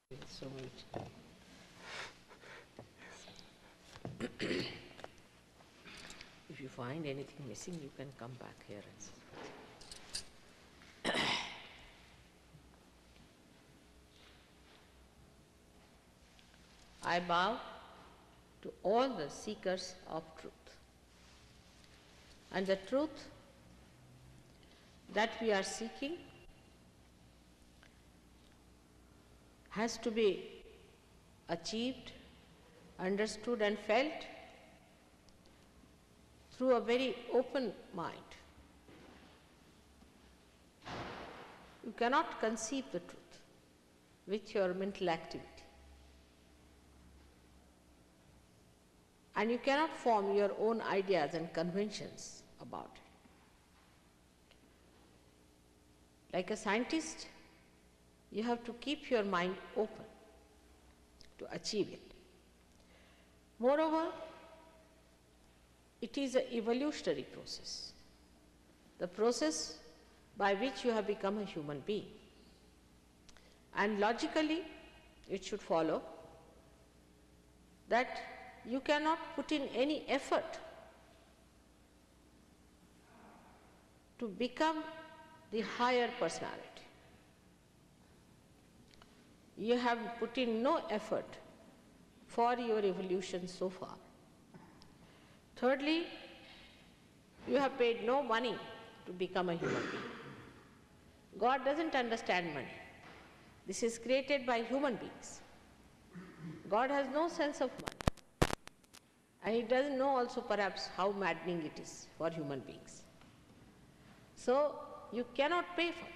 So much. If you find anything missing, you can come back here and see. I bow to all the seekers of truth. And the truth that we are seeking has to be achieved, understood and felt through a very open mind. You cannot conceive the truth with your mental activity. And you cannot form your own ideas and conventions about it. Like a scientist, you have to keep your mind open to achieve it. Moreover, it is an evolutionary process, the process by which you have become a human being. And logically, it should follow that you cannot put in any effort to become the higher personality. You have put in no effort for your evolution so far. Thirdly, you have paid no money to become a human being. God doesn't understand money. This is created by human beings. God has no sense of money. And He doesn't know also perhaps how maddening it is for human beings. So you cannot pay for it.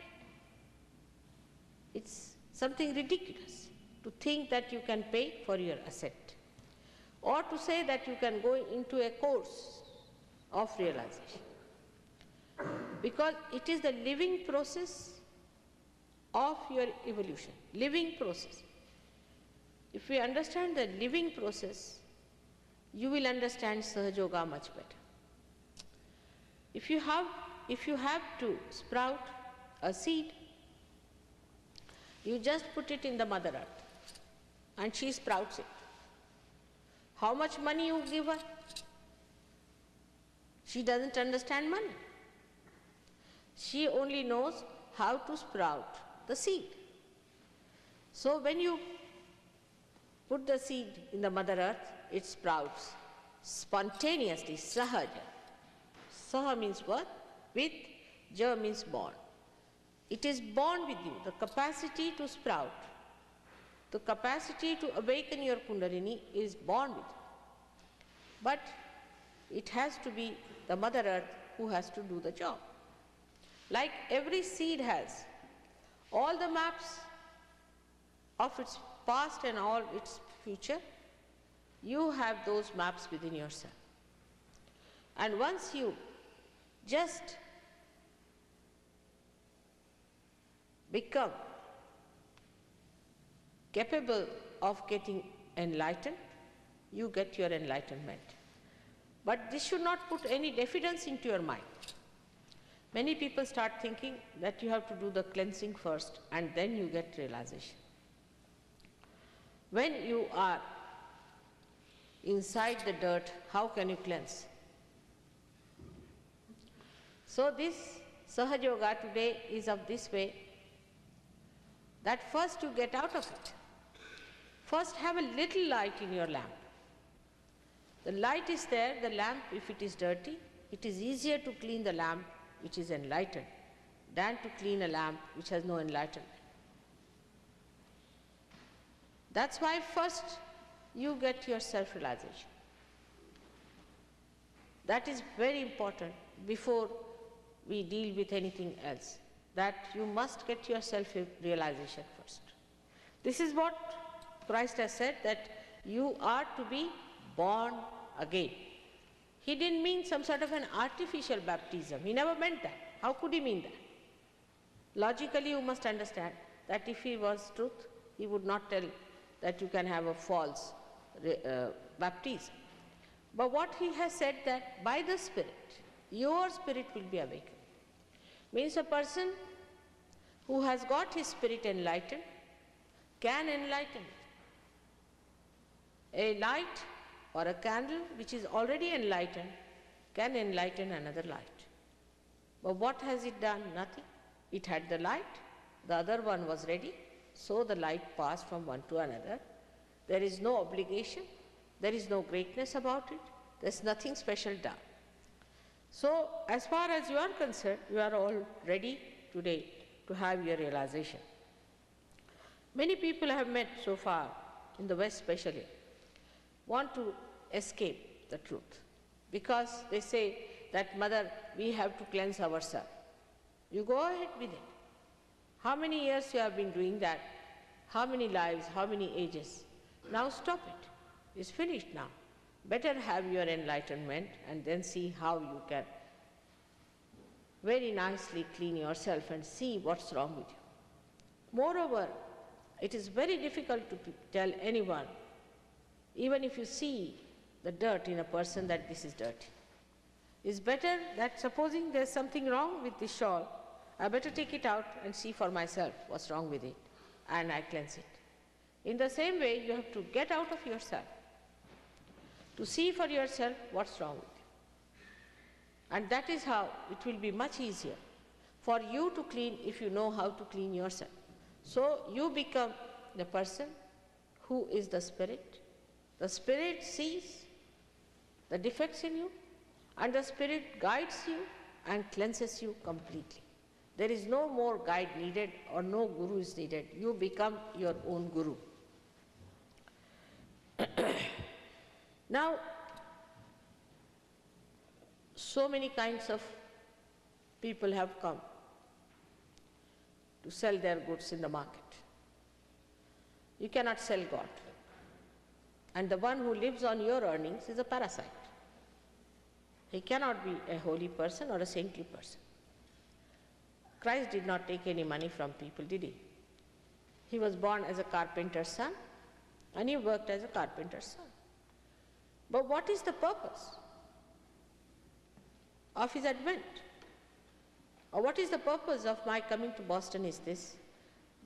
It's something ridiculous to think that you can pay for your ascent, or to say that you can go into a course of realization. Because it is the living process of your evolution, living process. If we understand the living process, you will understand Sahaja Yoga much better. If you have to sprout a seed, you just put it in the Mother Earth and she sprouts it. How much money you give her? She doesn't understand money. She only knows how to sprout the seed. So when you put the seed in the Mother Earth, it sprouts spontaneously, sahaja. Saha means what? With, ja means born. It is born with you, the capacity to sprout, the capacity to awaken your Kundalini is born with you. But it has to be the Mother Earth who has to do the job. Like every seed has all the maps of its past and all its future, you have those maps within yourself. And once you just become capable of getting enlightened, you get your enlightenment. But this should not put any diffidence into your mind. Many people start thinking that you have to do the cleansing first and then you get realization. When you are inside the dirt, how can you cleanse? So this Sahaja Yoga today is of this way, that first you get out of it. First have a little light in your lamp. The light is there, the lamp, if it is dirty, it is easier to clean the lamp which is enlightened than to clean a lamp which has no enlightenment. That's why first you get your self-realization. That is very important before we deal with anything else, that you must get your self-realization first. This is what Christ has said, that you are to be born again. He didn't mean some sort of an artificial baptism. He never meant that. How could he mean that? Logically, you must understand that if he was truth, he would not tell that you can have a false baptism. But what he has said, that by the Spirit, your spirit will be awakened. Means a person who has got his spirit enlightened can enlighten. A light or a candle which is already enlightened can enlighten another light. But what has it done? Nothing. It had the light, the other one was ready, so the light passed from one to another. There is no obligation, there is no greatness about it, there is nothing special done. So, as far as you are concerned, you are all ready today to have your realization. Many people I have met so far, in the West especially, want to escape the truth because they say that, Mother, we have to cleanse ourselves. You go ahead with it. How many years you have been doing that? How many lives, how many ages? Now stop it. It's finished now. Better have your enlightenment and then see how you can very nicely clean yourself and see what's wrong with you. Moreover, it is very difficult to tell anyone, even if you see the dirt in a person, that this is dirty. It's better that supposing there's something wrong with this shawl, I better take it out and see for myself what's wrong with it, and I cleanse it. In the same way, you have to get out of yourself, to see for yourself what's wrong with you. And that is how it will be much easier for you to clean if you know how to clean yourself. So you become the person who is the Spirit. The Spirit sees the defects in you, and the Spirit guides you and cleanses you completely. There is no more guide needed or no guru is needed. You become your own guru. Now, so many kinds of people have come to sell their goods in the market. You cannot sell God. And the one who lives on your earnings is a parasite. He cannot be a holy person or a saintly person. Christ did not take any money from people, did he? He was born as a carpenter's son, and he worked as a carpenter's son. But what is the purpose of his advent? Or what is the purpose of my coming to Boston is this,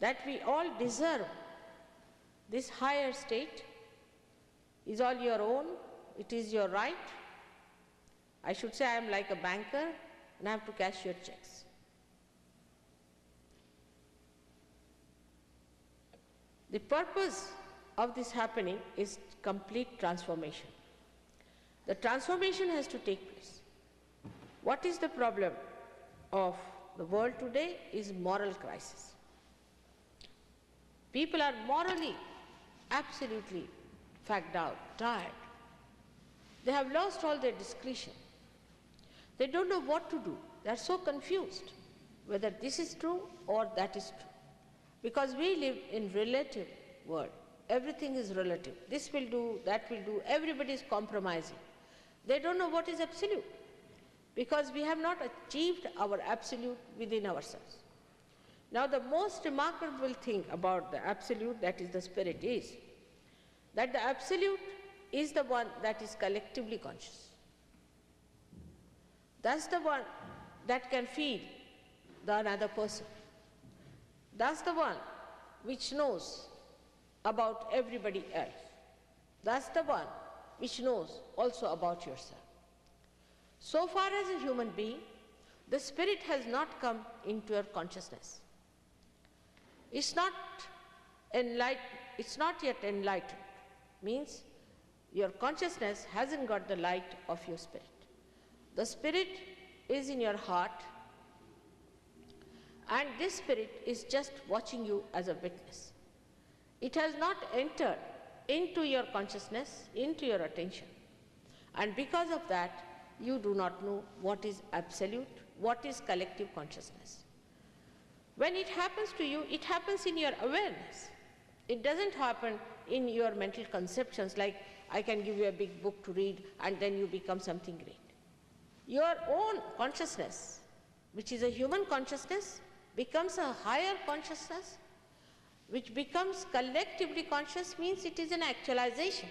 that we all deserve this higher state, is all your own, it is your right. I should say I am like a banker and I have to cash your checks. The purpose of this happening is complete transformation. The transformation has to take place. What is the problem of the world today is moral crisis. People are morally absolutely fagged out, tired. They have lost all their discretion. They don't know what to do. They are so confused whether this is true or that is true. Because we live in relative world. Everything is relative. This will do, that will do. Everybody is compromising. They don't know what is absolute because we have not achieved our absolute within ourselves. Now the most remarkable thing about the absolute, that is the Spirit, is that the absolute is the one that is collectively conscious. That's the one that can feel the another person. That's the one which knows about everybody else. That's the one which knows also about yourself. So far as a human being, the Spirit has not come into your consciousness. It's not yet enlightened. Means your consciousness hasn't got the light of your Spirit. The Spirit is in your heart, and this Spirit is just watching you as a witness. It has not entered into your consciousness, into your attention. And because of that, you do not know what is absolute, what is collective consciousness. When it happens to you, it happens in your awareness. It doesn't happen in your mental conceptions like I can give you a big book to read and then you become something great. Your own consciousness, which is a human consciousness, becomes a higher consciousness, which becomes collectively conscious, means it is an actualization.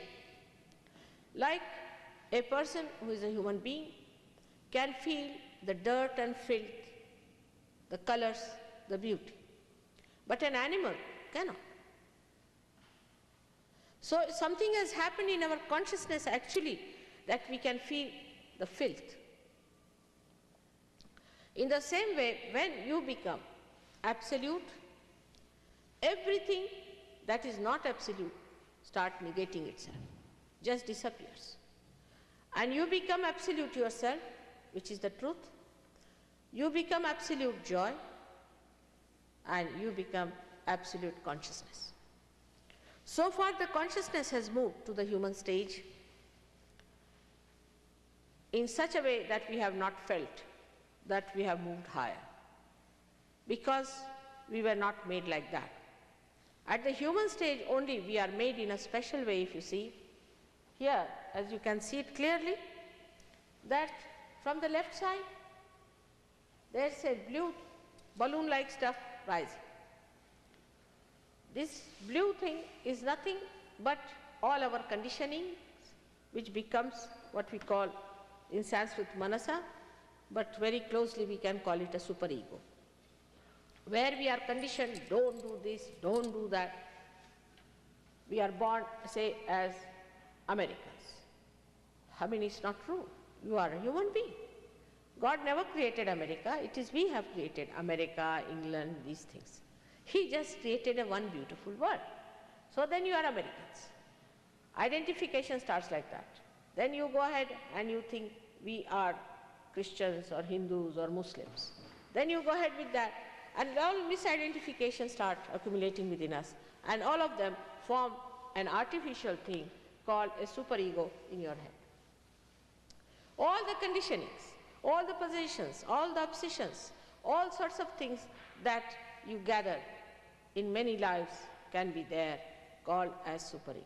Like a person who is a human being can feel the dirt and filth, the colors, the beauty. But an animal cannot. So something has happened in our consciousness actually that we can feel the filth. In the same way, when you become absolute, everything that is not absolute starts negating itself, just disappears. And you become absolute yourself, which is the truth. You become absolute joy, and you become absolute consciousness. So far the consciousness has moved to the human stage in such a way that we have not felt that we have moved higher, because we were not made like that. At the human stage only we are made in a special way. If you see here, as you can see it clearly, that from the left side there is a blue balloon-like stuff rising. This blue thing is nothing but all our conditioning, which becomes what we call in Sanskrit manasa, but very closely we can call it a superego, where we are conditioned, don't do this, don't do that. We are born, say, as Americans. I mean, it's not true. You are a human being. God never created America. It is we have created America, England, these things. He just created a one beautiful world. So then you are Americans. Identification starts like that. Then you go ahead and you think we are Christians or Hindus or Muslims. Then you go ahead with that, and all misidentifications start accumulating within us, and all of them form an artificial thing called a superego in your head. All the conditionings, all the positions, all the obsessions, all sorts of things that you gather in many lives can be there, called as superego.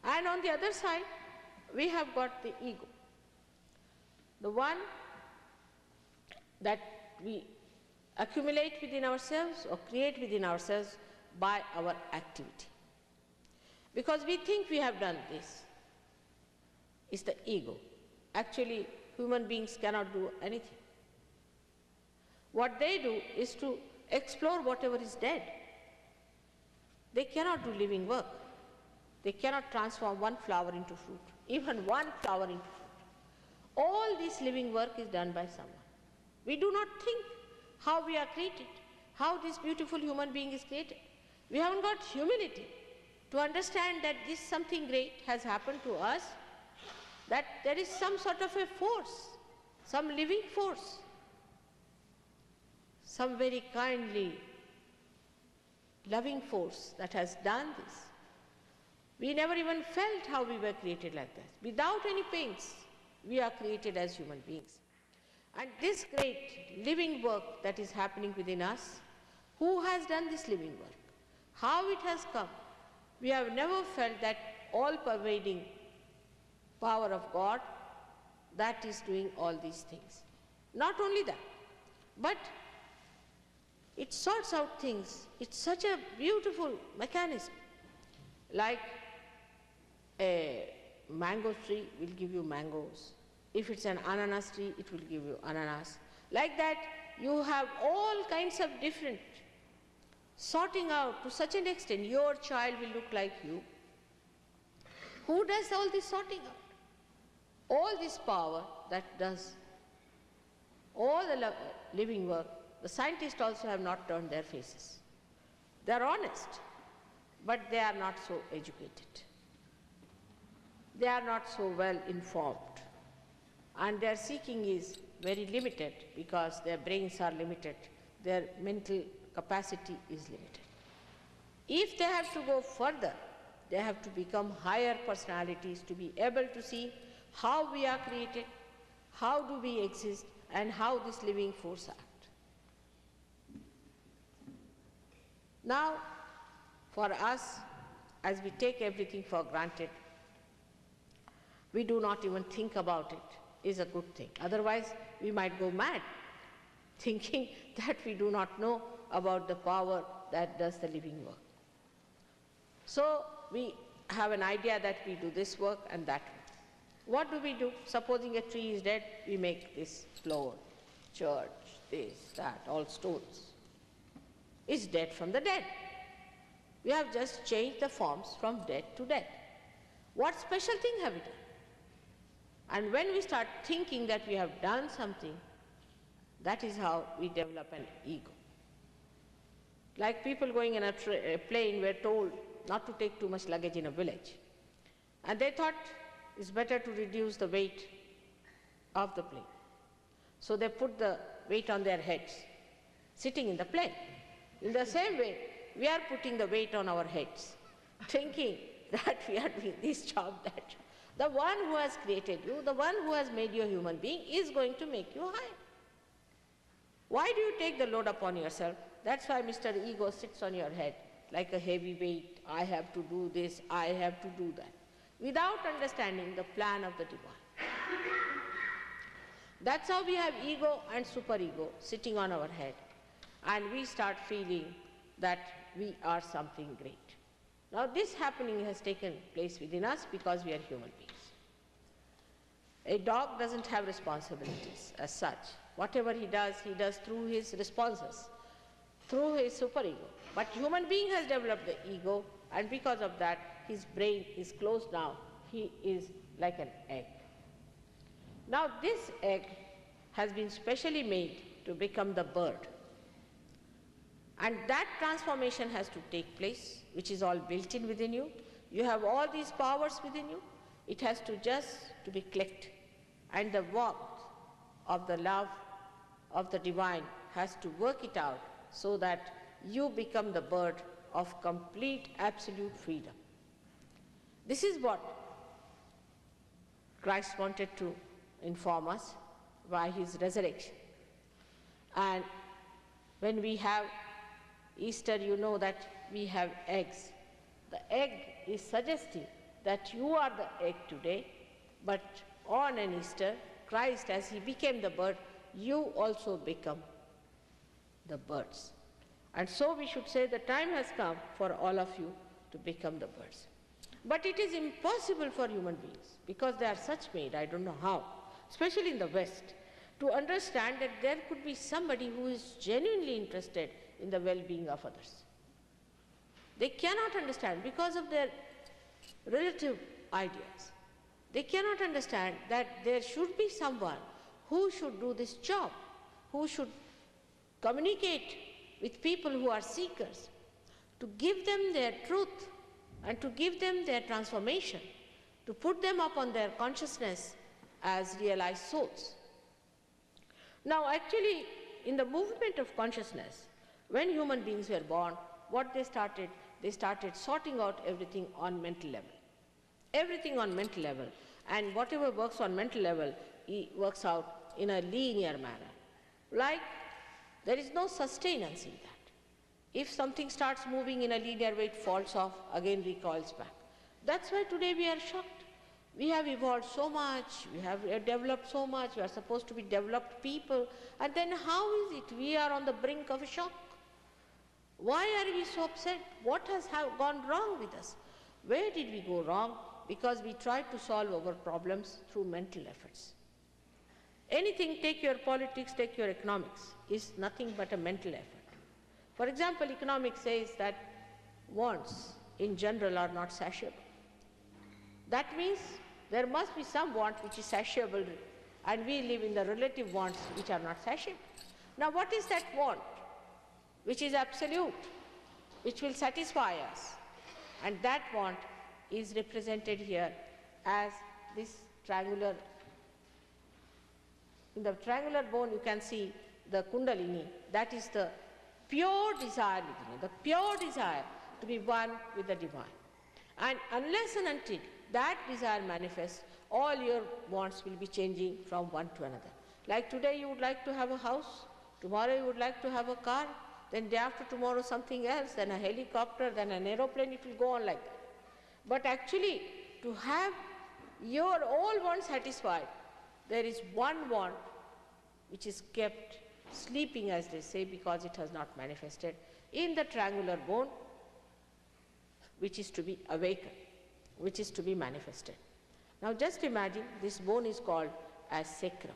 And on the other side, we have got the ego, the one that we accumulate within ourselves or create within ourselves by our activity. Because we think we have done this. It's the ego. Actually, human beings cannot do anything. What they do is to explore whatever is dead. They cannot do living work. They cannot transform one flower into fruit, even one flower into fruit. All this living work is done by someone. We do not think how we are created, how this beautiful human being is created. We haven't got humility to understand that this something great has happened to us, that there is some sort of a force, some living force, some very kindly, loving force that has done this. We never even felt how we were created like that. Without any pains, we are created as human beings. And this great living work that is happening within us, who has done this living work? How it has come? We have never felt that all-pervading power of God that is doing all these things. Not only that, but it sorts out things. It's such a beautiful mechanism. Like a mango tree will give you mangoes. If it's an ananas tree, it will give you ananas. Like that, you have all kinds of different sorting out to such an extent. Your child will look like you. Who does all this sorting out? All this power that does all the living work, the scientists also have not turned their faces. They are honest, but they are not so educated. They are not so well informed. And their seeking is very limited because their brains are limited, their mental capacity is limited. If they have to go further, they have to become higher personalities to be able to see how we are created, how do we exist, and how this living force acts. Now, for us, as we take everything for granted, we do not even think about it, is a good thing. Otherwise, we might go mad, thinking that we do not know about the power that does the living work. So, we have an idea that we do this work and that work. What do we do? Supposing a tree is dead, we make this floor, church, this, that, all stones. It's dead from the dead. We have just changed the forms from dead to dead. What special thing have we done? And when we start thinking that we have done something, that is how we develop an ego. Like people going in a plane were told not to take too much luggage in a village. And they thought it's better to reduce the weight of the plane. So they put the weight on their heads, sitting in the plane. In the same way, we are putting the weight on our heads, thinking that we are doing this job, that job. The one who has created you, the one who has made you a human being, is going to make you high. Why do you take the load upon yourself? That's why Mr. Ego sits on your head like a heavy weight. I have to do this, I have to do that, without understanding the plan of the divine. That's how we have ego and superego sitting on our head, and we start feeling that we are something great. Now this happening has taken place within us because we are human beings. A dog doesn't have responsibilities as such. Whatever he does through his responses, through his superego. But human being has developed the ego, and because of that, his brain is closed now. He is like an egg. Now this egg has been specially made to become the bird. And that transformation has to take place, which is all built in within you. You have all these powers within you. It has to just to be clicked. And the warmth of the love of the divine has to work it out so that you become the bird of complete, absolute freedom. This is what Christ wanted to inform us by his resurrection. And when we have Easter, you know that we have eggs. The egg is suggesting that you are the egg today, but on an Easter, Christ, as he became the bird, you also become the birds. And so we should say the time has come for all of you to become the birds. But it is impossible for human beings, because they are such made, I don't know how, especially in the West, to understand that there could be somebody who is genuinely interested in the well-being of others. They cannot understand because of their relative ideas. They cannot understand that there should be someone who should do this job, who should communicate with people who are seekers, to give them their truth and to give them their transformation, to put them up on their consciousness as realized souls. Now actually, in the movement of consciousness, when human beings were born, what they started sorting out everything on mental level. Everything on mental level. And whatever works on mental level, it works out in a linear manner. Like, there is no sustenance in that. If something starts moving in a linear way, it falls off, again recoils back. That's why today we are shocked. We have evolved so much, we have developed so much, we are supposed to be developed people, and then how is it we are on the brink of a shock? Why are we so upset? What has gone wrong with us? Where did we go wrong? Because we tried to solve our problems through mental efforts. Anything, take your politics, take your economics, is nothing but a mental effort. For example, economics says that wants in general are not satiable. That means there must be some want which is satiable, and we live in the relative wants which are not satiable. Now what is that want which is absolute, which will satisfy us? And that want is represented here as this triangular. In the triangular bone you can see the Kundalini, that is the pure desire within you, the pure desire to be one with the divine. And unless and until that desire manifests, all your wants will be changing from one to another. Like today you would like to have a house, tomorrow you would like to have a car, then day after tomorrow something else, then a helicopter, then an aeroplane, it will go on like that. But actually, to have your all wants satisfied, there is one want which is kept sleeping, as they say, because it has not manifested in the triangular bone, which is to be awakened, which is to be manifested. Now just imagine this bone is called as sacrum.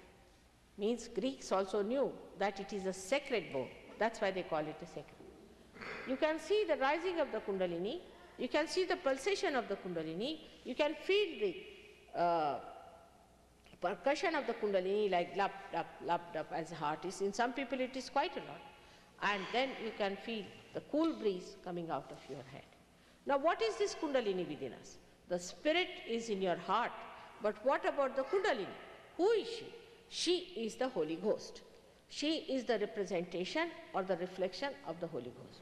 Means Greeks also knew that it is a sacred bone. That's why they call it a sacrum. you can see the rising of the Kundalini, you can see the pulsation of the Kundalini, you can feel the percussion of the Kundalini like lap, as the heart is. In some people it is quite a lot. And then you can feel the cool breeze coming out of your head. Now what is this Kundalini within us? The spirit is in your heart, but what about the Kundalini? Who is she? She is the Holy Ghost. She is the representation or the reflection of the Holy Ghost.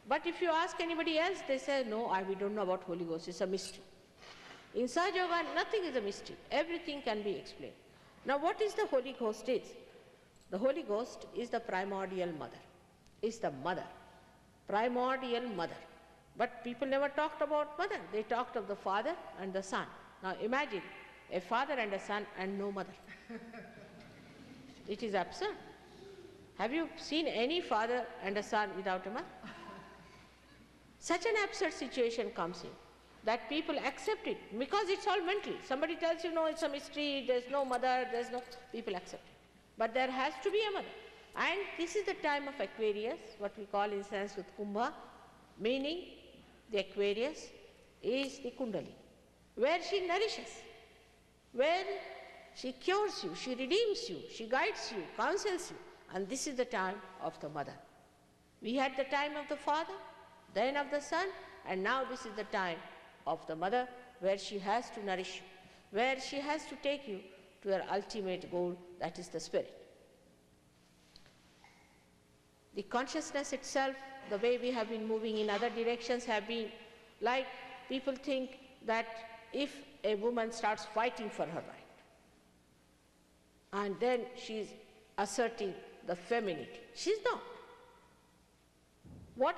But if you ask anybody else, they say, no, we don't know about Holy Ghost, it's a mystery. In Sahaja Yoga, nothing is a mystery. Everything can be explained. Now what is the Holy Ghost is? The Holy Ghost is the primordial mother, is the mother, primordial mother. But people never talked about mother. They talked of the father and the son. Now imagine a father and a son and no mother. It is absurd. Have you seen any father and a son without a mother? Such an absurd situation comes in that people accept it because it's all mental. Somebody tells you, no, it's a mystery, there's no mother, there's no, people accept it. But there has to be a mother. And this is the time of Aquarius, what we call in Sanskrit Kumbha, meaning the Aquarius is the Kundalini, where she nourishes, where she cures you, she redeems you, she guides you, counsels you. And this is the time of the mother. We had the time of the father, then of the son, and now this is the time of the mother, where she has to nourish you, where she has to take you to her ultimate goal, that is the spirit. The consciousness itself, the way we have been moving in other directions have been like people think that if a woman starts fighting for her right, and then she is asserting the femininity. She's not. What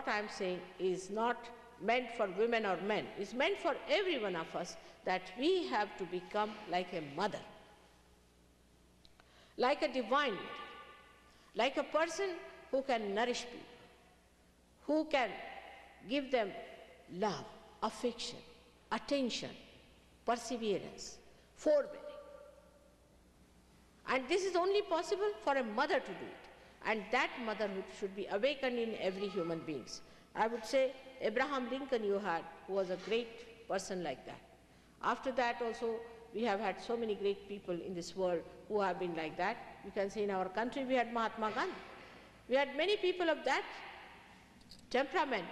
I'm saying is not meant for women or men. It's meant for every one of us, that we have to become like a mother, like a divine mother, like a person who can nourish people, who can give them love, affection, attention, perseverance, forbearing. And this is only possible for a mother to do it. And that motherhood should be awakened in every human being. I would say Abraham Lincoln you had, who was a great person like that. After that also, we have had so many great people in this world who have been like that. You can say in our country we had Mahatma Gandhi. We had many people of that temperament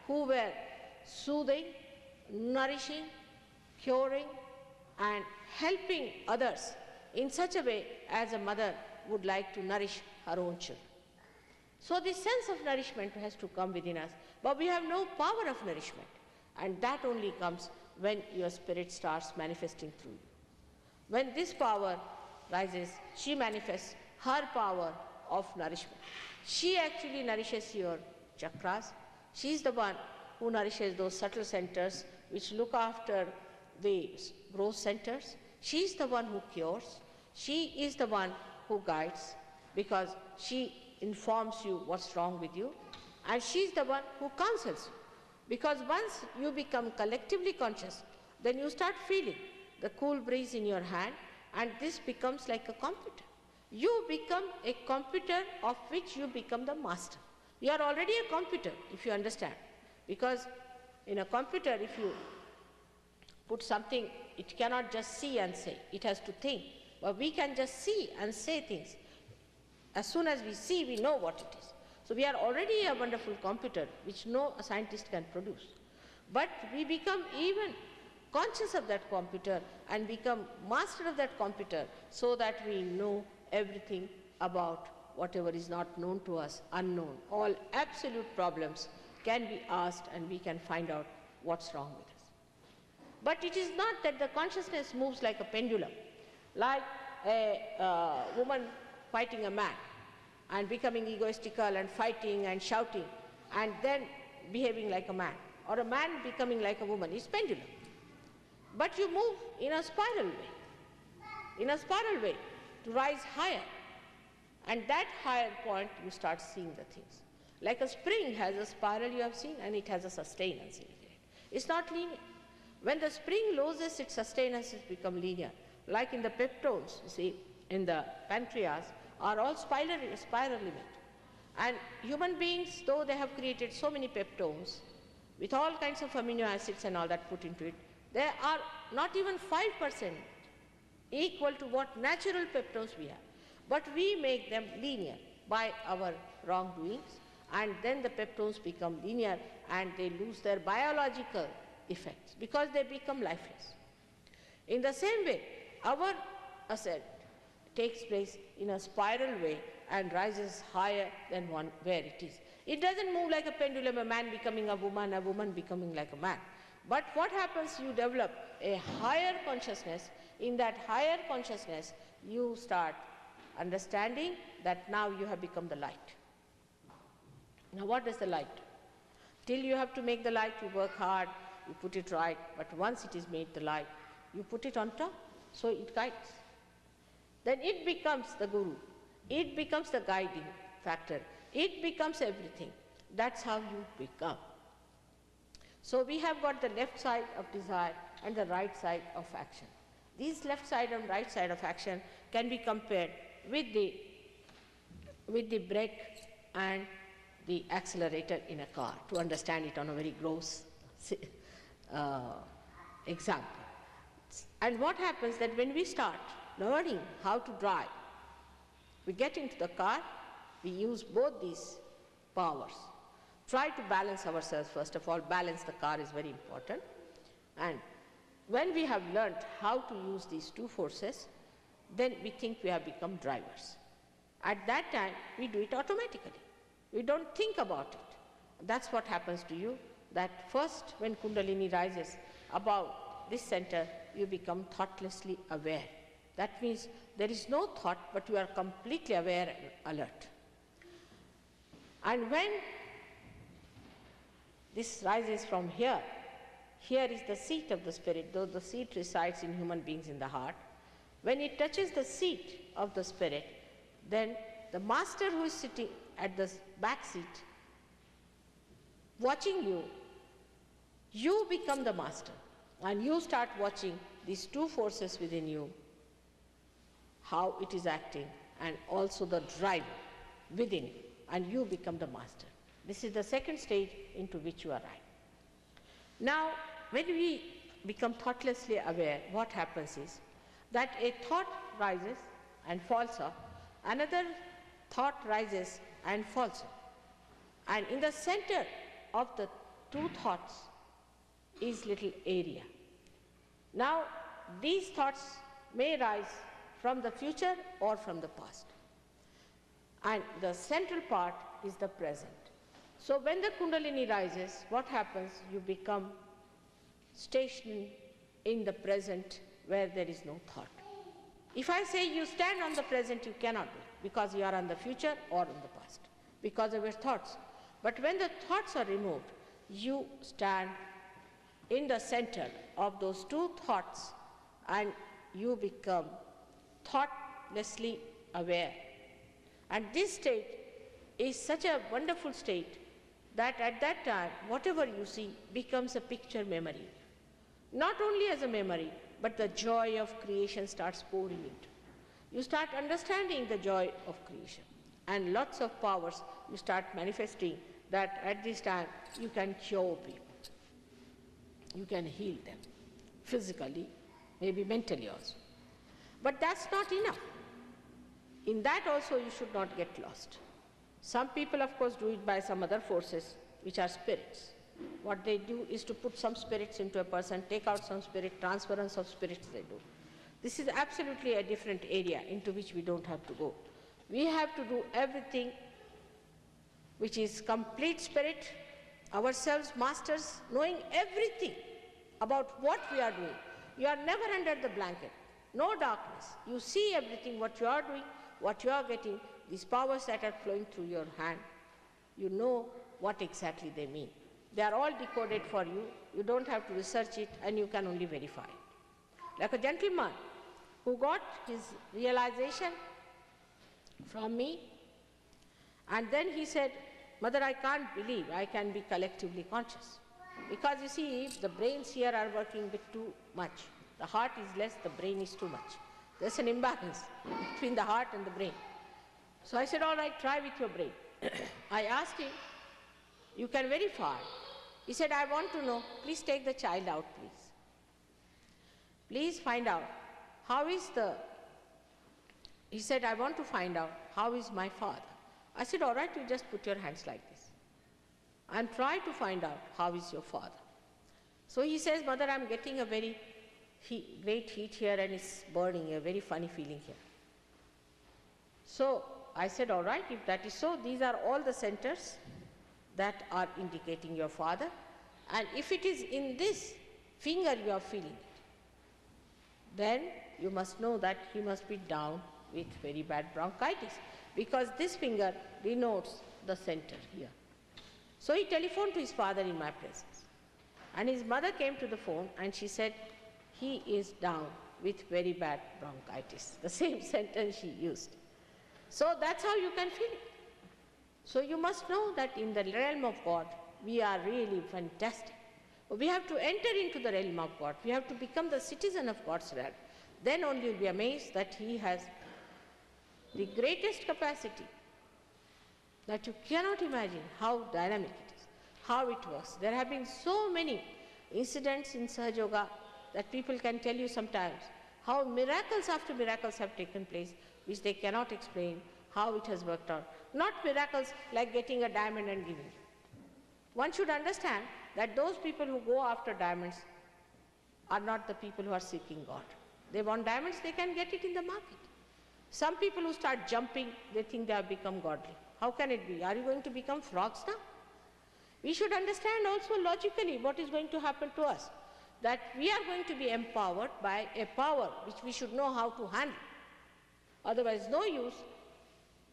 who were soothing, nourishing, curing, and helping others in such a way as a mother would like to nourish her own children. So this sense of nourishment has to come within us, but we have no power of nourishment, and that only comes when your spirit starts manifesting through you. When this power rises, she manifests her power of nourishment. She actually nourishes your chakras. She is the one who nourishes those subtle centers which look after the growth centers. She is the one who cures. She is the one who guides, because she informs you what's wrong with you, and she is the one who counsels you. Because once you become collectively conscious, then you start feeling the cool breeze in your hand, and this becomes like a computer. You become a computer of which you become the master. You are already a computer, if you understand. Because in a computer, if you put something, it cannot just see and say, it has to think. But we can just see and say things. As soon as we see, we know what it is. So we are already a wonderful computer, which no scientist can produce. But we become even conscious of that computer and become master of that computer, so that we know everything about whatever is not known to us, unknown. All absolute problems can be asked, and we can find out what's wrong with us. But it is not that the consciousness moves like a pendulum, like a woman fighting a man and becoming egoistical and fighting and shouting and then behaving like a man, or a man becoming like a woman. It's pendulum. But you move in a spiral way to rise higher, and that higher point you start seeing the things. Like a spring has a spiral you have seen, and it has a sustenance in it. It's not linear. When the spring loses its sustenance, it becomes linear. Like in the peptones, you see, in the pancreas, are all spiral limit. And human beings, though they have created so many peptones, with all kinds of amino acids and all that put into it, they are not even 5% equal to what natural peptones we have. But we make them linear by our wrongdoings, and then the peptones become linear and they lose their biological effects because they become lifeless. In the same way, our ascent takes place in a spiral way and rises higher than one where it is. It doesn't move like a pendulum, a man becoming a woman becoming like a man. But what happens, you develop a higher consciousness. In that higher consciousness, you start understanding that now you have become the light. Now what is the light? Till you have to make the light, you work hard, you put it right, but once it is made the light, you put it on top, so it guides. Then it becomes the guru, it becomes the guiding factor, it becomes everything. That's how you become. So we have got the left side of desire and the right side of action. These left side and right side of action can be compared with the brake and the accelerator in a car, to understand it on a very gross example. And what happens that when we start learning how to drive, we get into the car, we use both these powers. Try to balance ourselves first of all. Balance the car is very important. And when we have learnt how to use these two forces, then we think we have become drivers. At that time, we do it automatically. We don't think about it. That's what happens to you, that first when Kundalini rises above this center, you become thoughtlessly aware. That means there is no thought, but you are completely aware and alert. And when this rises from here, here is the seat of the spirit, though the seat resides in human beings in the heart. When it touches the seat of the spirit, then the master who is sitting at the back seat, watching you, you become the master, and you start watching these two forces within you, how it is acting, and also the drive within you, and you become the master. This is the second stage into which you arrive. Now, when we become thoughtlessly aware, what happens is that a thought rises and falls off, another thought rises and falls off. And in the center of the two thoughts is little area. Now, these thoughts may rise from the future or from the past. And the central part is the present. So when the Kundalini rises, what happens? You become stationed in the present where there is no thought. If I say you stand on the present, you cannot do it, because you are on the future or on the past, because of your thoughts. But when the thoughts are removed, you stand in the center of those two thoughts and you become thoughtlessly aware. And this state is such a wonderful state that at that time, whatever you see becomes a picture memory. Not only as a memory, but the joy of creation starts pouring into. You start understanding the joy of creation, and lots of powers you start manifesting that at this time you can cure people. You can heal them physically, maybe mentally also. But that's not enough. In that also you should not get lost. Some people, of course, do it by some other forces, which are spirits. What they do is to put some spirits into a person, take out some spirit, transference of spirits they do. This is absolutely a different area into which we don't have to go. We have to do everything which is complete spirit, ourselves masters, knowing everything about what we are doing. You are never under the blanket, no darkness. You see everything, what you are doing, what you are getting, these powers that are flowing through your hand. You know what exactly they mean. They are all decoded for you. You don't have to research it, and you can only verify it. Like a gentleman who got his realization from me, and then he said, "Mother, I can't believe I can be collectively conscious." Because you see, the brains here are working a bit too much. The heart is less, the brain is too much. There's an imbalance between the heart and the brain. So I said, all right, try with your brain. I asked him, you can verify. He said, I want to know, please take the child out, please. Please find out, how is he said, I want to find out, how is my father? I said, all right, you just put your hands like this and try to find out, how is your father? So he says, Mother, I'm getting a very great heat here and it's burning, a very funny feeling here. So I said, all right, if that is so, these are all the centers that are indicating your father, and if it is in this finger you are feeling it, then you must know that he must be down with very bad bronchitis, because this finger denotes the center here. So he telephoned to his father in my presence, and his mother came to the phone and she said, he is down with very bad bronchitis, the same sentence she used. So that's how you can feel it. So you must know that in the realm of God, we are really fantastic. We have to enter into the realm of God. We have to become the citizen of God's realm. Then only you'll be amazed that he has the greatest capacity that you cannot imagine how dynamic it is, how it works. There have been so many incidents in Sahaja Yoga that people can tell you sometimes how miracles after miracles have taken place, which they cannot explain how it has worked out. Not miracles like getting a diamond and giving you. One should understand that those people who go after diamonds are not the people who are seeking God. They want diamonds, they can get it in the market. Some people who start jumping, they think they have become godly. How can it be? Are you going to become frogs now? We should understand also logically what is going to happen to us, that we are going to be empowered by a power which we should know how to handle. Otherwise, no use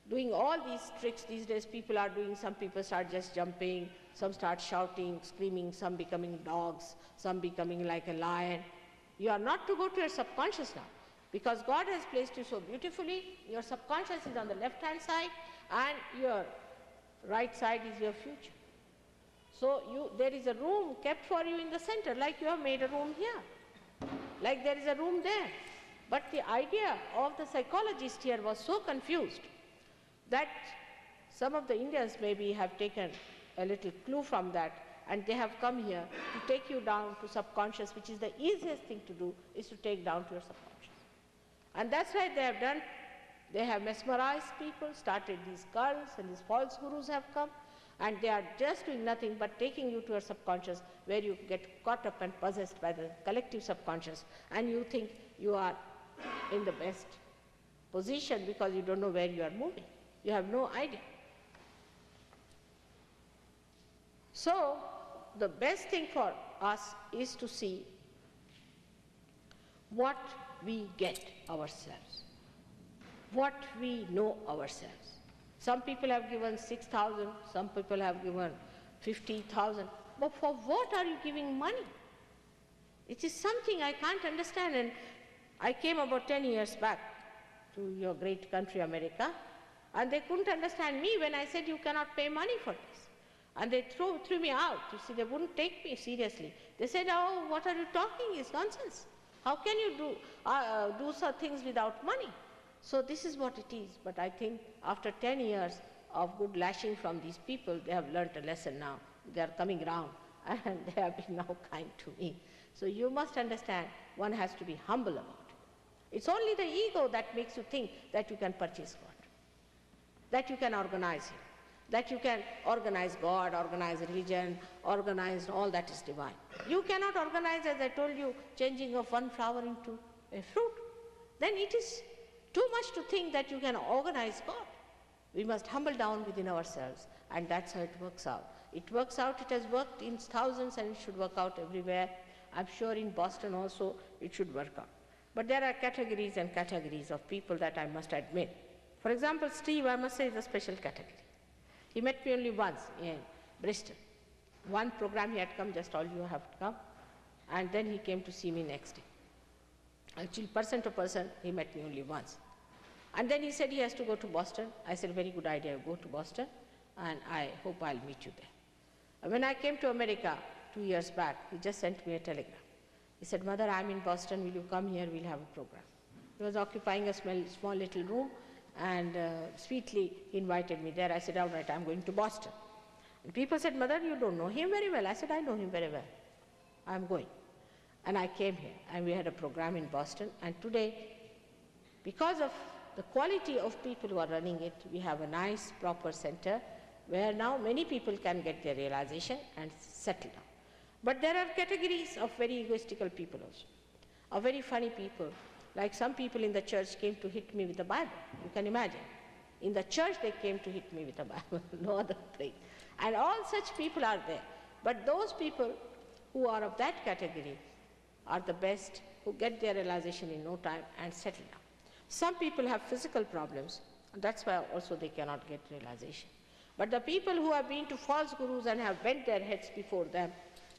doing all these tricks these days people are doing. Some people start just jumping, some start shouting, screaming, some becoming dogs, some becoming like a lion. You are not to go to your subconscious now, because God has placed you so beautifully. Your subconscious is on the left-hand side and your right side is your future. So there is a room kept for you in the center, like you have made a room here, like there is a room there. But the idea of the psychologist here was so confused that some of the Indians maybe have taken a little clue from that, and they have come here to take you down to subconscious, which is the easiest thing to do, is to take down to your subconscious. And that's why they have done. They have mesmerized people, started these cults, and these false gurus have come, and they are just doing nothing but taking you to your subconscious, where you get caught up and possessed by the collective subconscious, and you think you are in the best position because you don't know where you are moving. You have no idea. So the best thing for us is to see what we get ourselves, what we know ourselves. Some people have given 6,000, some people have given 50,000, but for what are you giving money? It is something I can't understand. And I came about 10 years back to your great country, America, and they couldn't understand me when I said you cannot pay money for this. And they threw me out. You see, they wouldn't take me seriously. They said, oh, what are you talking? It's nonsense. How can you do such things without money? So this is what it is. But I think after 10 years of good lashing from these people, they have learnt a lesson now. They are coming round and they have been now kind to me. So you must understand, one has to be humble about it. It's only the ego that makes you think that you can purchase God, that you can organize Him, that you can organize God, organize religion, organize all that is divine. You cannot organize, as I told you, changing of one flower into a fruit. Then it is too much to think that you can organize God. We must humble down within ourselves, and that's how it works out. It works out, it has worked in thousands, and it should work out everywhere. I'm sure in Boston also it should work out. But there are categories and categories of people that I must admit. For example, Steve, I must say, is a special category. He met me only once in Bristol. One program he had come, just all you have to come, and then he came to see me next day. Actually, person to person, he met me only once. And then he said he has to go to Boston. I said, very good idea, go to Boston, and I hope I'll meet you there. And when I came to America 2 years back, he just sent me a telegram. He said, Mother, I'm in Boston, will you come here, we'll have a program. He was occupying a small little room and sweetly invited me there. I said, all right, I'm going to Boston. And people said, Mother, you don't know him very well. I said, I know him very well. I'm going. And I came here, and we had a program in Boston. And today, because of the quality of people who are running it, we have a nice, proper center where now many people can get their realization and settle down. But there are categories of very egoistical people also, of very funny people. Like some people in the church came to hit me with the Bible. You can imagine. In the church they came to hit me with the Bible, no other thing. And all such people are there. But those people who are of that category are the best, who get their realization in no time and settle down. Some people have physical problems, and that's why also they cannot get realization. But the people who have been to false gurus and have bent their heads before them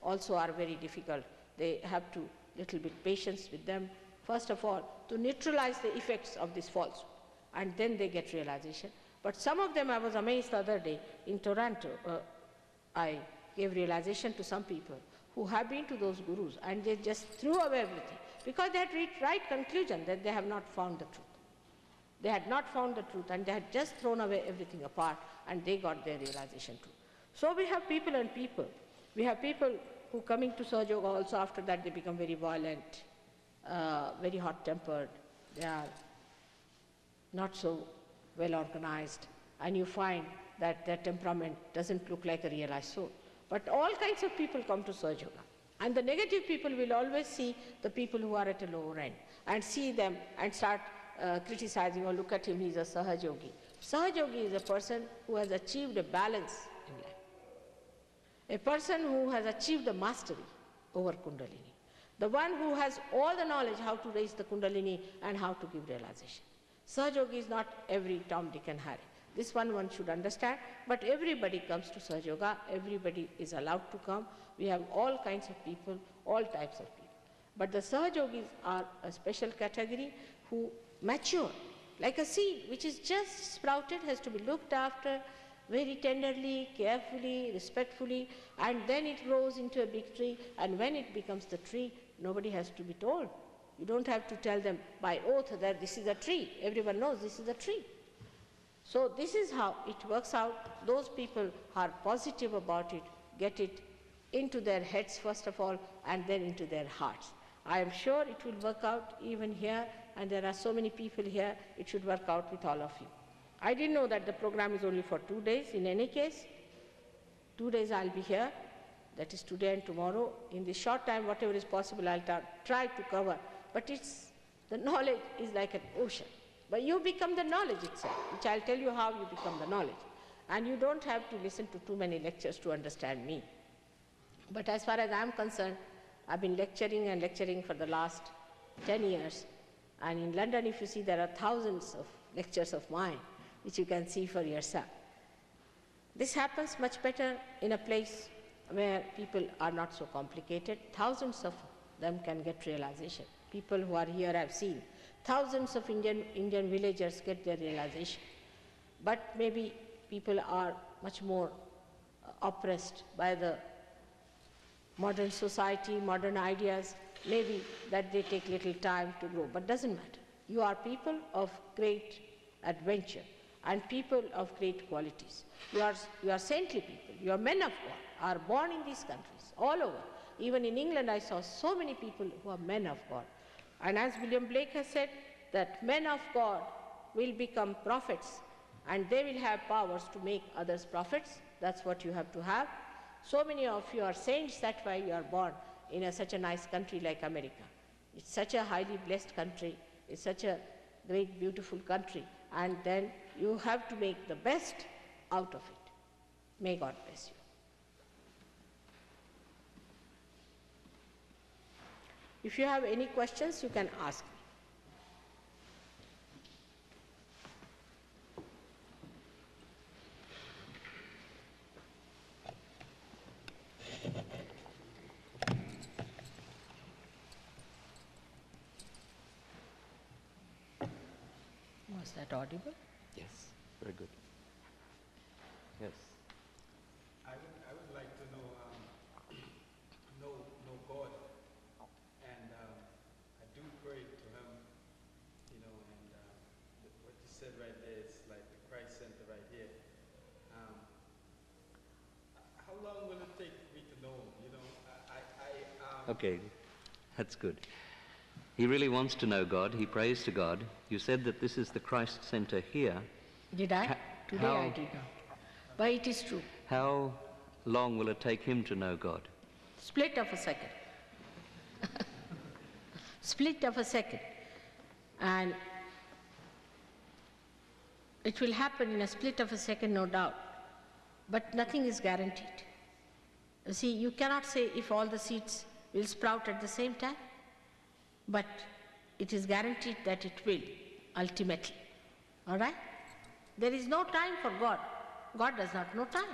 also are very difficult. They have to little bit patience with them, first of all, to neutralize the effects of this falsehood, and then they get realization. But some of them, I was amazed the other day in Toronto, I gave realization to some people who have been to those gurus, and they just threw away everything because they had reached right conclusion that they have not found the truth. They had not found the truth, and they had just thrown away everything apart, and they got their realization too. So we have people and people. We have people who coming to Sahaja Yoga also, after that they become very violent, very hot-tempered. They are not so well organized, and you find that their temperament doesn't look like a realized soul. But all kinds of people come to Sahaja Yoga. And the negative people will always see the people who are at a lower end and see them and start criticizing, or look at him, he's a Sahaja Yogi. Sahaja Yogi is a person who has achieved a balance in life. A person who has achieved the mastery over Kundalini. The one who has all the knowledge how to raise the Kundalini and how to give realization. Sahaja Yogi is not every Tom, Dick and Harry. This one should understand, but everybody comes to Sahaja Yoga, everybody is allowed to come. We have all kinds of people, all types of people. But the Sahaja Yogis are a special category who mature, like a seed which is just sprouted, has to be looked after very tenderly, carefully, respectfully, and then it grows into a big tree, and when it becomes the tree, nobody has to be told. You don't have to tell them by oath that this is a tree. Everyone knows this is a tree. So this is how it works out. Those people are positive about it, get it into their heads first of all, and then into their hearts. I am sure it will work out even here, and there are so many people here, it should work out with all of you. I didn't know that the program is only for 2 days. In any case, 2 days I'll be here, that is today and tomorrow. In this short time, whatever is possible, I'll try to cover. But the knowledge is like an ocean. But you become the knowledge itself, which I'll tell you how you become the knowledge. And you don't have to listen to too many lectures to understand me. But as far as I'm concerned, I've been lecturing and lecturing for the last 10 years. And in London, if you see, there are thousands of lectures of mine, which you can see for yourself. This happens much better in a place where people are not so complicated. Thousands of them can get realization. People who are here I've seen. Thousands of Indian villagers get their realization. But maybe people are much more oppressed by the modern society, modern ideas, maybe that they take little time to grow, but doesn't matter. You are people of great adventure and people of great qualities. You are saintly people, you are men of God, are born in these countries, all over. Even in England I saw so many people who are men of God. And as William Blake has said, that men of God will become prophets and they will have powers to make others prophets. That's what you have to have. So many of you are saints, that's why you are born in such a nice country like America. It's such a highly blessed country. It's such a great, beautiful country. And then you have to make the best out of it. May God bless you. If you have any questions, you can ask me. Was that audible? Yes, very good. Yes. I would like to know God, and I do pray to Him, and what you said right there, it's like the Christ Center right here. How long will it take me to know? You know, Okay, that's good. He really wants to know God. He prays to God. You said that this is the Christ Center here. Did I? Today I did not. But it is true. How long will it take him to know God? Split of a second. Split of a second. And it will happen in a split of a second, no doubt. But nothing is guaranteed. You see, you cannot say if all the seeds will sprout at the same time, but it is guaranteed that it will, ultimately. All right? There is no time for God. God does not know time.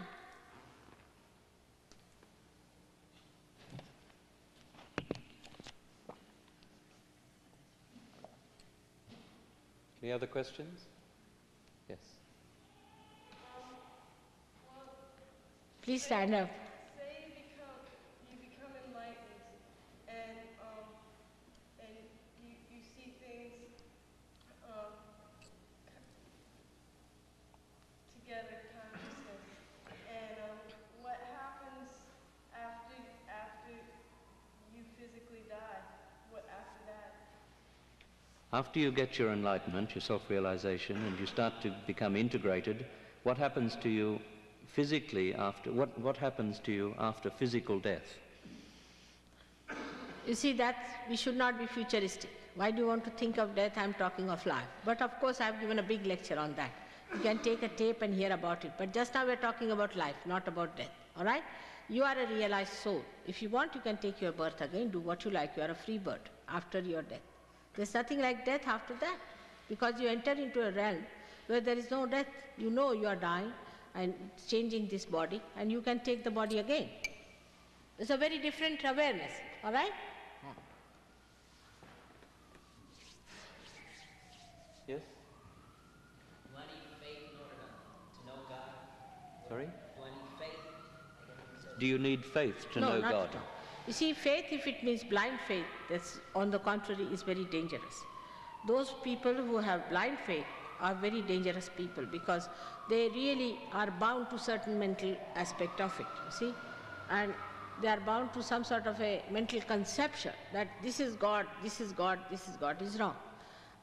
Any other questions? Yes. Please stand up. Say you become enlightened, and you see things together, consciousness. And what happens after you physically die? What after that? After you get your enlightenment, your self-realization, and you start to become integrated, what happens to you physically after, what happens to you after physical death? You see, that we should not be futuristic. Why do you want to think of death? I'm talking of life. But of course, I've given a big lecture on that. You can take a tape and hear about it. But just now we're talking about life, not about death. All right? You are a realized soul. If you want, you can take your birth again, do what you like. You are a free bird after your death. There's nothing like death after that, because you enter into a realm where there is no death. You know you are dying and changing this body, and you can take the body again. It's a very different awareness, all right? Yes? Do I need faith in order to know God? Sorry? Do I need faith? Do you need faith to know not God? at all. You see, faith, if it means blind faith, that's on the contrary, is very dangerous. Those people who have blind faith are very dangerous people, because they really are bound to certain mental aspect of it, you see, and they are bound to some sort of a mental conception that this is God, this is God, this is God, is wrong.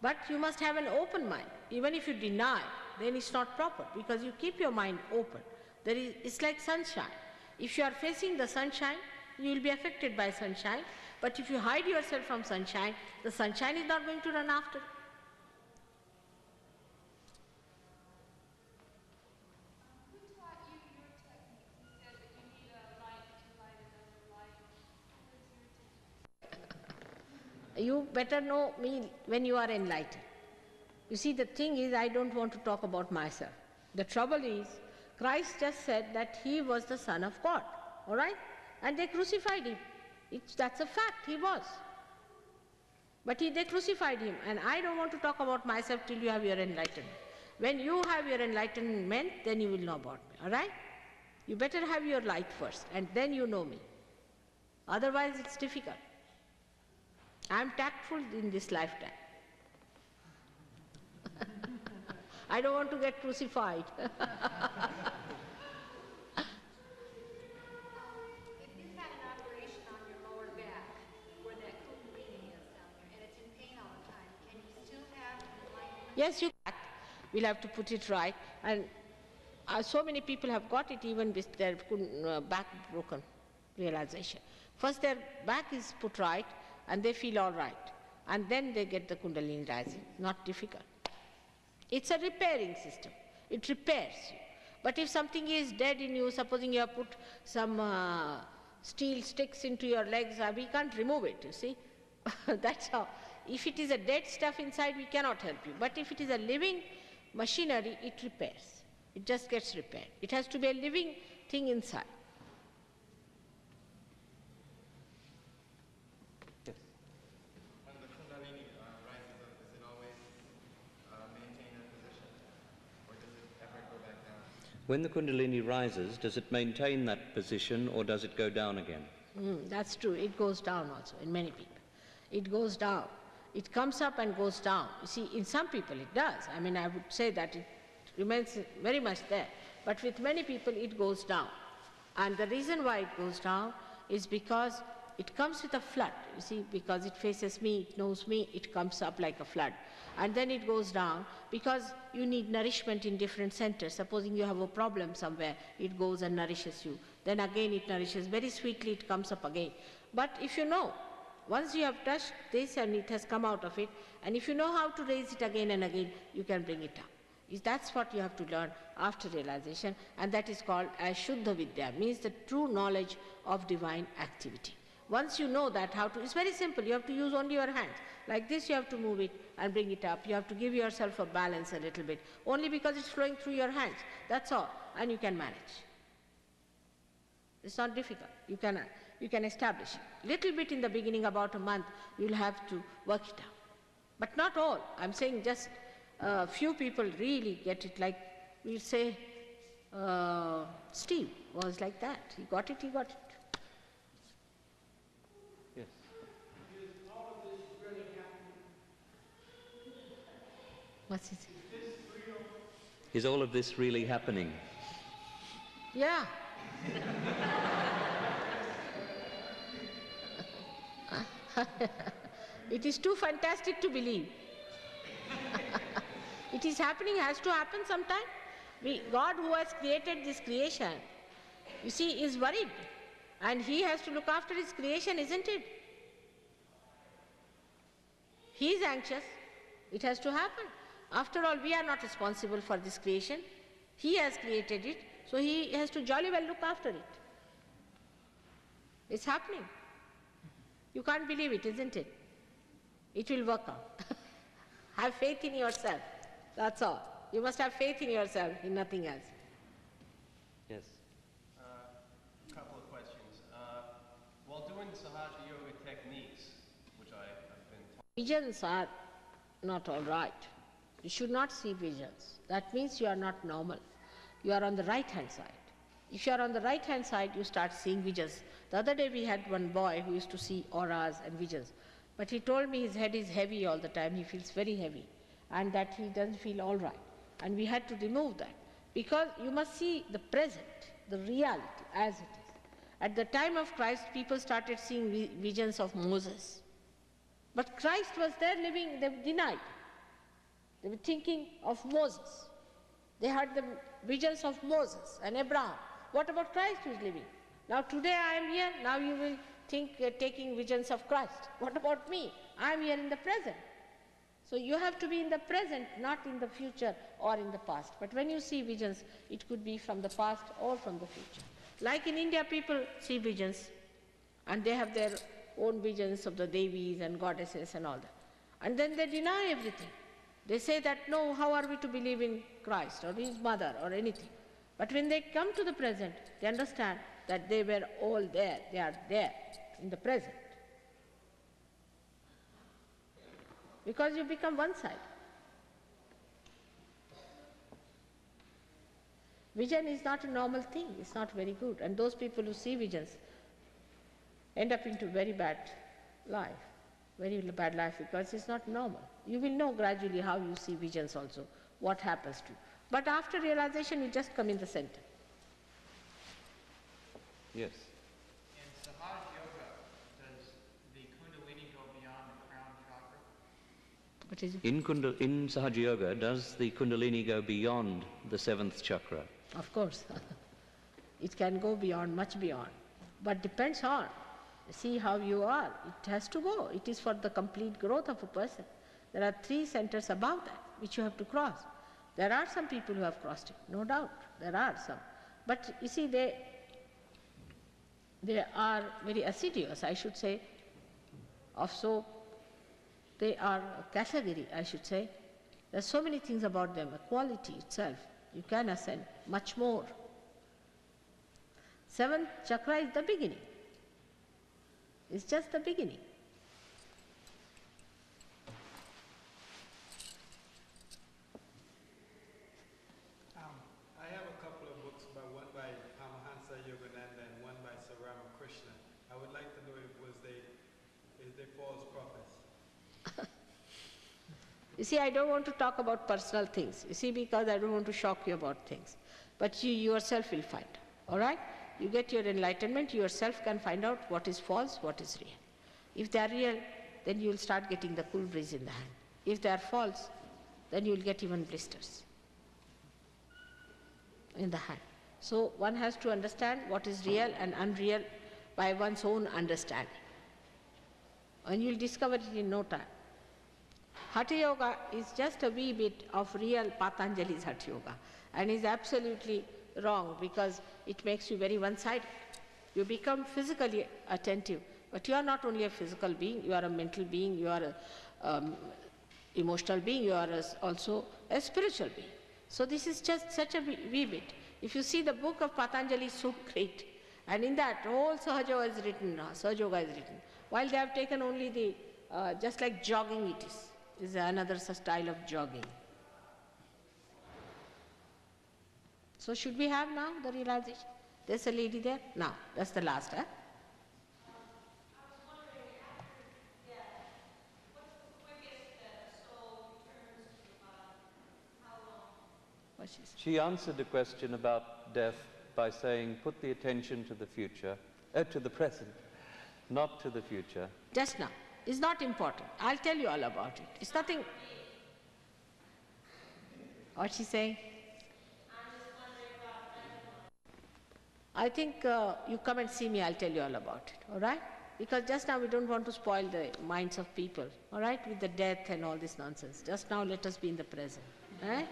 But you must have an open mind. Even if you deny, then it's not proper, because you keep your mind open. It's like sunshine. If you are facing the sunshine, you will be affected by sunshine. But if you hide yourself from sunshine, the sunshine is not going to run after. Who taught you your technique? You said that you need a light to light another light. Who is your teacher? You better know me when you are enlightened. You see, the thing is, I don't want to talk about myself. The trouble is, Christ just said that he was the Son of God, all right? And they crucified him. That's a fact, he was. But they crucified him, and I don't want to talk about myself till you have your enlightenment. When you have your enlightenment, then you will know about me, all right? You better have your light first, and then you know me. Otherwise, it's difficult. I'm tactful in this lifetime. I don't want to get crucified. If you've had an operation on your lower back, where that kundalini is down there, and it's in pain all the time, can you still have enlightenment? Yes, you can. We'll have to put it right. And so many people have got it even with their back broken realization. First their back is put right and they feel all right. And then they get the kundalini rising. Not difficult. It's a repairing system. It repairs you. But if something is dead in you, supposing you have put some steel sticks into your legs, we can't remove it, you see. That's how. If it is a dead stuff inside, we cannot help you. But if it is a living machinery, it repairs. It just gets repaired. It has to be a living thing inside. Yes. when the Kundalini rises up, does it always maintain a position? Or does it ever go back down? When the Kundalini rises, does it maintain that position or does it go down again? That's true. It goes down also in many people. It goes down. It comes up and goes down. You see, in some people it does. I mean, I would say that it remains very much there. But with many people it goes down. And the reason why it goes down is because it comes with a flood, you see, because it faces me, it knows me, it comes up like a flood. And then it goes down because you need nourishment in different centers. Supposing you have a problem somewhere, it goes and nourishes you. Then again it nourishes, very sweetly it comes up again. But if you know, once you have touched this and it has come out of it, and if you know how to raise it again and again, you can bring it up. That's what you have to learn after realization, and that is called as Shuddha Vidya, means the true knowledge of divine activity. Once you know that how to, it's very simple, you have to use only your hands. Like this you have to move it and bring it up. You have to give yourself a balance a little bit, only because it's flowing through your hands, that's all, and you can manage. It's not difficult, you can establish it. Little bit in the beginning, about a month, you'll have to work it out. But not all, I'm saying just few people really get it, like we'll say Steve was like that. He got it, he got it. Yes. What's his? Is all of this really happening? Yeah. It is too fantastic to believe. It is happening, has to happen sometime. God, who has created this creation, you see, is worried. And He has to look after His creation, isn't it? He is anxious. It has to happen. After all, we are not responsible for this creation. He has created it, so He has to jolly well look after it. It's happening. You can't believe it, isn't it? It will work out. Have faith in yourself. That's all. You must have faith in yourself, in nothing else. Yes. Couple of questions. While doing Sahaja Yoga techniques, which I have been taught, Visions are not all right. You should not see visions. That means you are not normal. You are on the right-hand side. If you are on the right-hand side, you start seeing visions. The other day we had one boy who used to see auras and visions. But he told me his head is heavy all the time. He feels very heavy. And that he doesn't feel all right. And we had to remove that. Because you must see the present, the reality as it is. At the time of Christ, people started seeing visions of Moses. But Christ was there living, they denied. They were thinking of Moses. They had the visions of Moses and Abraham. What about Christ who is living? Now today I am here, now you will think taking visions of Christ. What about me? I am here in the present. So you have to be in the present, not in the future or in the past. But when you see visions, it could be from the past or from the future. Like in India, people see visions, and they have their own visions of the Devis and goddesses and all that. And then they deny everything. They say that, no, how are we to believe in Christ or His mother or anything? But when they come to the present, they understand that they were all there. They are there in the present. Because you become one side. Vision is not a normal thing. It's not very good. And those people who see visions end up into very bad life. Very bad life, because it's not normal. You will know gradually how you see visions also, what happens to you. But after realization, you just come in the center. Yes. In Sahaja Yoga, does the Kundalini go beyond the crown chakra? What is it? In Sahaja Yoga, does the Kundalini go beyond the seventh chakra? Of course. It can go beyond, much beyond. But depends on, see how you are. It has to go. It is for the complete growth of a person. There are 3 centers above that, which you have to cross. There are some people who have crossed it, no doubt. There are some. But you see, they are very assiduous, I should say. Also, they are a category, I should say. There are so many things about them, a quality itself. You can ascend much more. 7th chakra is the beginning. It's just the beginning. I have a couple of books, one by Paramahansa Yogananda and one by Sir Ramakrishna. I would like to know if they false prophets. You see, I don't want to talk about personal things, you see, because I don't want to shock you about things. But you yourself will find, all right? You get your enlightenment, you yourself can find out what is false, what is real. If they are real, then you will start getting the cool breeze in the hand. If they are false, then you will get even blisters in the hand. So one has to understand what is real and unreal by one's own understanding. And you will discover it in no time. Hatha Yoga is just a wee bit of real Patanjali's Hatha Yoga, and is absolutely wrong because it makes you very one-sided. You become physically attentive, but you are not only a physical being, you are a mental being, you are an emotional being, you are also a spiritual being. So this is just such a wee bit. If you see the book of Patanjali is so great, and in that whole Sahaja Yoga is written, while they have taken only the, just like jogging it is another style of jogging. So should we have now the realization? There's a lady there? Now, that's the last, huh? She answered the question about death by saying, put the attention to the future, to the present, not to the future. Just now. It's not important. I'll tell you all about it. It's nothing. What's she saying? I think you come and see me, I'll tell you all about it, all right? Because just now we don't want to spoil the minds of people, all right, with the death and all this nonsense. Just now let us be in the present, all right?